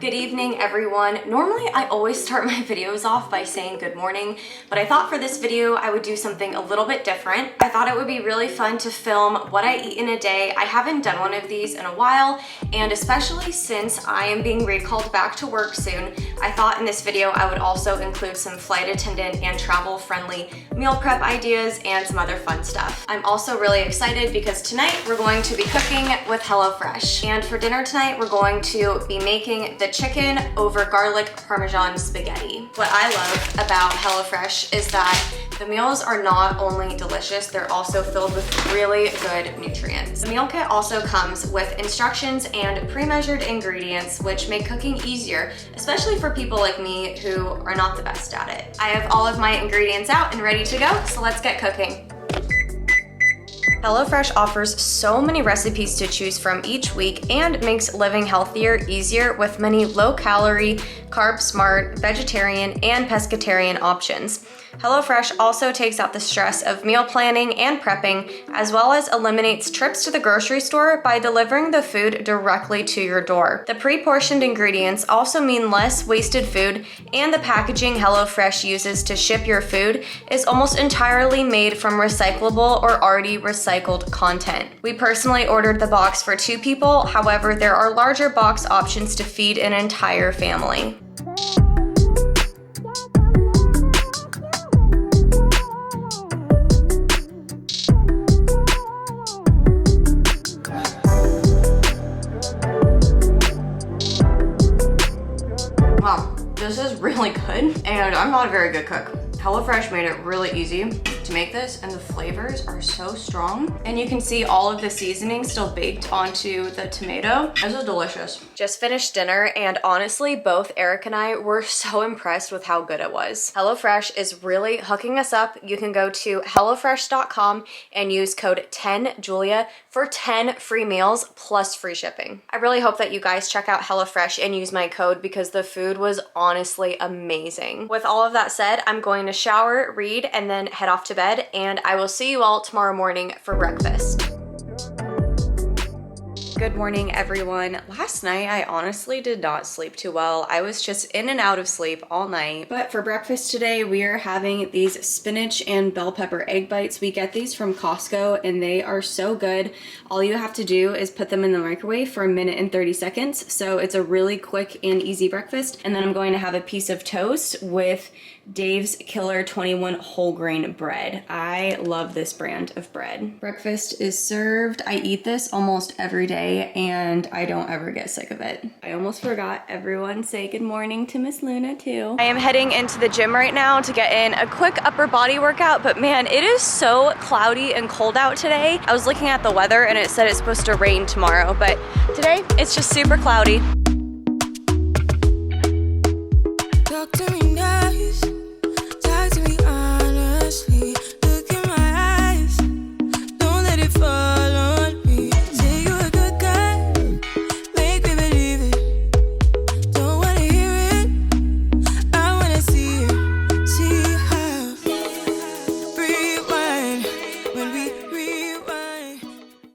Good evening, everyone. Normally, I always start my videos off by saying good morning, but I thought for this video, I would do something a little bit different. I thought it would be really fun to film what I eat in a day. I haven't done one of these in a while, and especially since I am being recalled back to work soon, I thought in this video, I would also include some flight attendant and travel-friendly meal prep ideas and some other fun stuff. I'm also really excited because tonight we're going to be cooking with HelloFresh. And for dinner tonight, we're going to be making the chicken over garlic Parmesan spaghetti. What I love about HelloFresh is that the meals are not only delicious, they're also filled with really good nutrients. The meal kit also comes with instructions and pre-measured ingredients, which make cooking easier, especially for people like me who are not the best at it. I have all of my ingredients out and ready to go, so let's get cooking. HelloFresh offers so many recipes to choose from each week and makes living healthier easier with many low-calorie, carb-smart, vegetarian, and pescatarian options. HelloFresh also takes out the stress of meal planning and prepping, as well as eliminates trips to the grocery store by delivering the food directly to your door. The pre-portioned ingredients also mean less wasted food, and the packaging HelloFresh uses to ship your food is almost entirely made from recyclable or already recycled content. We personally ordered the box for 2 people, however, there are larger box options to feed an entire family. Wow, this is really good, and I'm not a very good cook. HelloFresh made it really easy to make this, and the flavors are so strong. And you can see all of the seasoning still baked onto the tomato. This is delicious. Just finished dinner, and honestly, both Eric and I were so impressed with how good it was. HelloFresh is really hooking us up. You can go to HelloFresh.com and use code 10Julia for 10 free meals plus free shipping. I really hope that you guys check out HelloFresh and use my code because the food was honestly amazing. With all of that said, I'm going to shower, read, and then head off to bed, and I will see you all tomorrow morning for breakfast. Good morning, everyone. Last night, I honestly did not sleep too well. I was just in and out of sleep all night. But for breakfast today, we are having these spinach and bell pepper egg bites. We get these from Costco, and they are so good. All you have to do is put them in the microwave for 1 minute and 30 seconds. So it's a really quick and easy breakfast. And then I'm going to have a piece of toast with Dave's Killer 21 whole grain bread. I love this brand of bread. Breakfast is served. I eat this almost every day and I don't ever get sick of it. I almost forgot, everyone say good morning to Miss Luna too. I am heading into the gym right now to get in a quick upper body workout, but man, it is so cloudy and cold out today. I was looking at the weather and it said it's supposed to rain tomorrow, but today it's just super cloudy. Talk to me nice. Talk to me honestly. Look in my eyes. Don't let it fall on me. Say you're a good guy. Make me believe it. Don't wanna hear it. I wanna see it. See how. Rewind. When we rewind.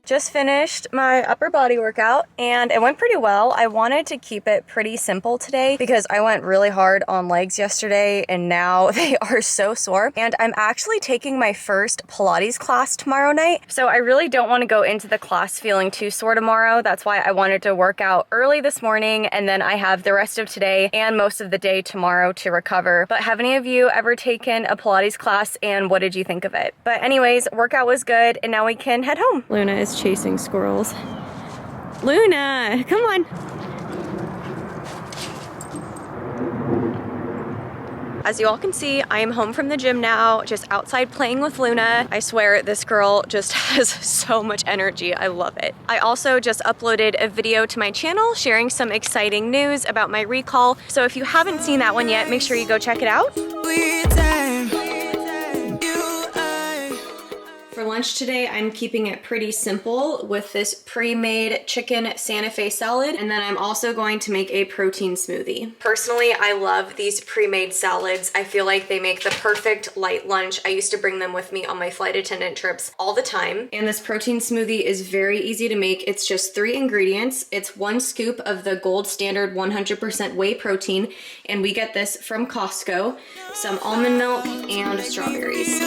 Just finished my upper body workout and it went pretty well. I wanted to keep it pretty simple today because I went really hard on legs yesterday and now they are so sore. And I'm actually taking my first Pilates class tomorrow night. So I really don't want to go into the class feeling too sore tomorrow. That's why I wanted to work out early this morning, and then I have the rest of today and most of the day tomorrow to recover. But have any of you ever taken a Pilates class, and what did you think of it? But anyways, workout was good and now we can head home. Luna is chasing squirrels. Luna, come on. As you all can see, I am home from the gym now, just outside playing with Luna. I swear this girl just has so much energy. I love it. I also just uploaded a video to my channel sharing some exciting news about my recall. So if you haven't seen that one yet, make sure you go check it out. For lunch today, I'm keeping it pretty simple with this pre-made chicken Santa Fe salad, and then I'm also going to make a protein smoothie. Personally, I love these pre-made salads. I feel like they make the perfect light lunch. I used to bring them with me on my flight attendant trips all the time. And this protein smoothie is very easy to make. It's just 3 ingredients. It's 1 scoop of the gold standard 100% whey protein, and we get this from Costco, some almond milk, and strawberries.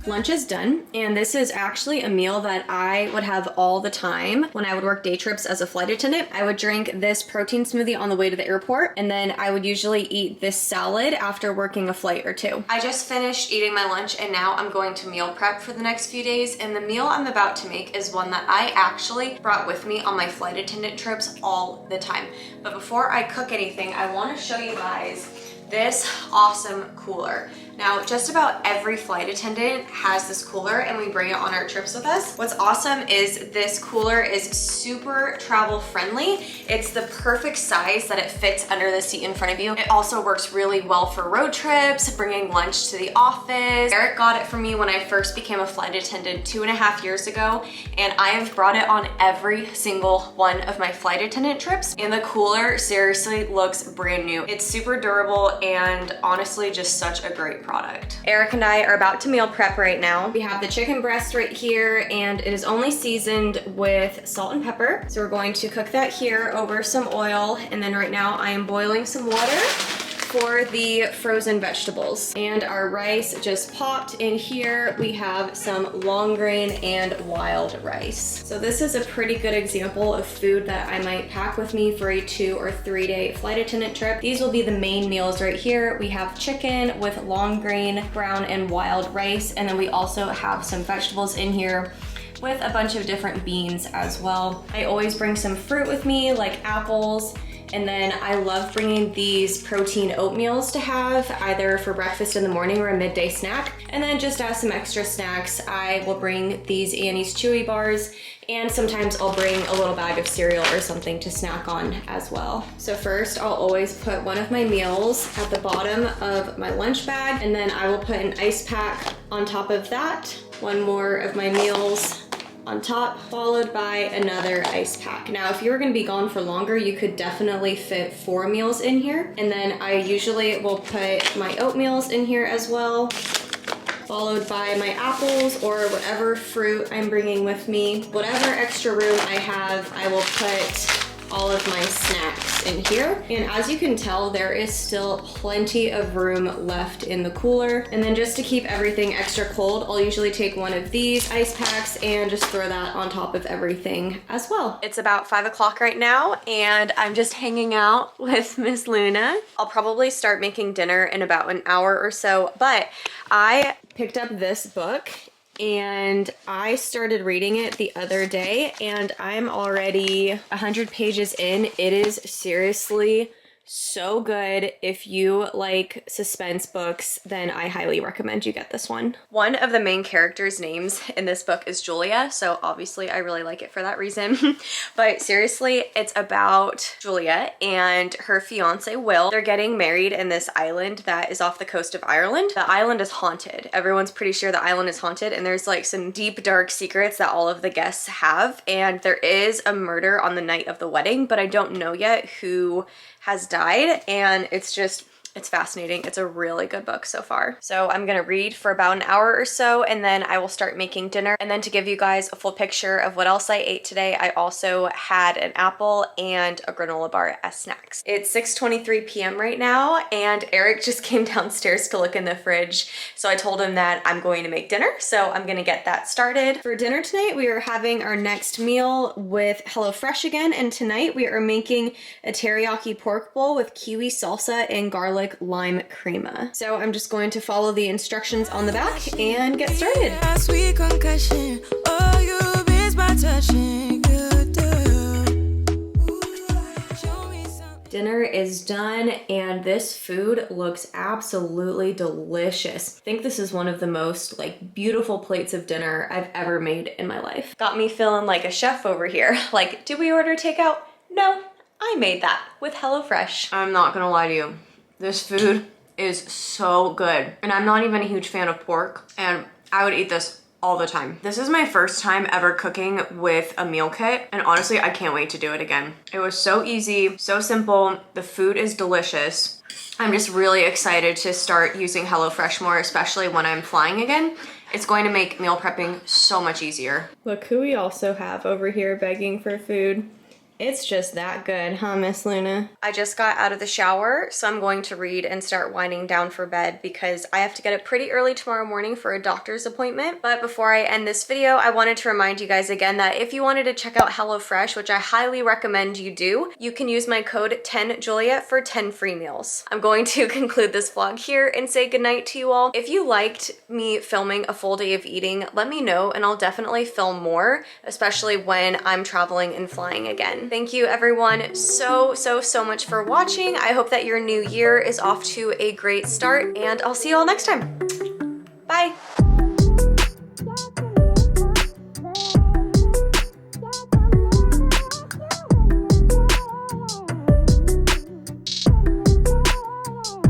Lunch is done, and this is actually a meal that I would have all the time when I would work day trips as a flight attendant. I would drink this protein smoothie on the way to the airport, and then I would usually eat this salad after working a flight or 2. I just finished eating my lunch, and now I'm going to meal prep for the next few days, and the meal I'm about to make is one that I actually brought with me on my flight attendant trips all the time. But before I cook anything, I want to show you guys this awesome cooler. Now, just about every flight attendant has this cooler, and we bring it on our trips with us. What's awesome is this cooler is super travel friendly. It's the perfect size that it fits under the seat in front of you. It also works really well for road trips, bringing lunch to the office. Eric got it for me when I first became a flight attendant 2.5 years ago, and I have brought it on every single one of my flight attendant trips, and the cooler seriously looks brand new. It's super durable and honestly just such a great product. Eric and I are about to meal prep right now. We have the chicken breast right here, and it is only seasoned with salt and pepper. So we're going to cook that here over some oil, and then right now I am boiling some water for the frozen vegetables. And our rice just popped in here. We have some long grain and wild rice. So this is a pretty good example of food that I might pack with me for a 2 or 3 day flight attendant trip. These will be the main meals right here. We have chicken with long grain, brown and wild rice, and then we also have some vegetables in here with a bunch of different beans as well. I always bring some fruit with me, like apples. And then I love bringing these protein oatmeals to have either for breakfast in the morning or a midday snack. And then just as some extra snacks, I will bring these Annie's Chewy bars, and sometimes I'll bring a little bag of cereal or something to snack on as well. So first, I'll always put one of my meals at the bottom of my lunch bag, and then I will put an ice pack on top of that. One more of my meals on top, followed by another ice pack. Now, if you were gonna be gone for longer, you could definitely fit 4 meals in here. And then I usually will put my oatmeals in here as well, followed by my apples or whatever fruit I'm bringing with me. Whatever extra room I have, I will put all of my snacks in here. And as you can tell, there is still plenty of room left in the cooler. And then just to keep everything extra cold, I'll usually take one of these ice packs and just throw that on top of everything as well. It's about 5 o'clock right now, and I'm just hanging out with Miss Luna. I'll probably start making dinner in about an hour or so, but I picked up this book and I started reading it the other day, and I'm already 100 pages in. It is seriously so good. If you like suspense books, then I highly recommend you get this one. One of the main characters' names in this book is Julia, so obviously I really like it for that reason. But seriously, it's about Julia and her fiance Will. They're getting married in this island that is off the coast of Ireland. The island is haunted. Everyone's pretty sure the island is haunted, and there's like some deep, dark secrets that all of the guests have, and there is a murder on the night of the wedding, but I don't know yet who has died, and it's fascinating. It's a really good book so far. So I'm gonna read for about an hour or so, and then I will start making dinner. And then to give you guys a full picture of what else I ate today, I also had an apple and a granola bar as snacks. It's 6:23 p.m. right now, and Eric just came downstairs to look in the fridge. So I told him that I'm going to make dinner, so I'm gonna get that started. For dinner tonight, we are having our next meal with HelloFresh again, and tonight we are making a teriyaki pork bowl with kiwi salsa and garlic lime crema. So I'm just going to follow the instructions on the back and get started. Sweet concussion, oh, you miss my touching. Dinner is done, and this food looks absolutely delicious. I think this is one of the most like beautiful plates of dinner I've ever made in my life. Got me feeling like a chef over here. Like, did we order takeout? No. I made that with HelloFresh. I'm not gonna lie to you. This food is so good. And I'm not even a huge fan of pork, and I would eat this all the time. This is my first time ever cooking with a meal kit, and honestly, I can't wait to do it again. It was so easy, so simple. The food is delicious. I'm just really excited to start using HelloFresh more, especially when I'm flying again. It's going to make meal prepping so much easier. Look who we also have over here begging for food. It's just that good, huh, Miss Luna? I just got out of the shower, so I'm going to read and start winding down for bed because I have to get up pretty early tomorrow morning for a doctor's appointment. But before I end this video, I wanted to remind you guys again that if you wanted to check out HelloFresh, which I highly recommend you do, you can use my code 10Juliet for 10 free meals. I'm going to conclude this vlog here and say goodnight to you all. If you liked me filming a full day of eating, let me know and I'll definitely film more, especially when I'm traveling and flying again. Thank you everyone so much for watching. I hope that your new year is off to a great start and I'll see you all next time. Bye.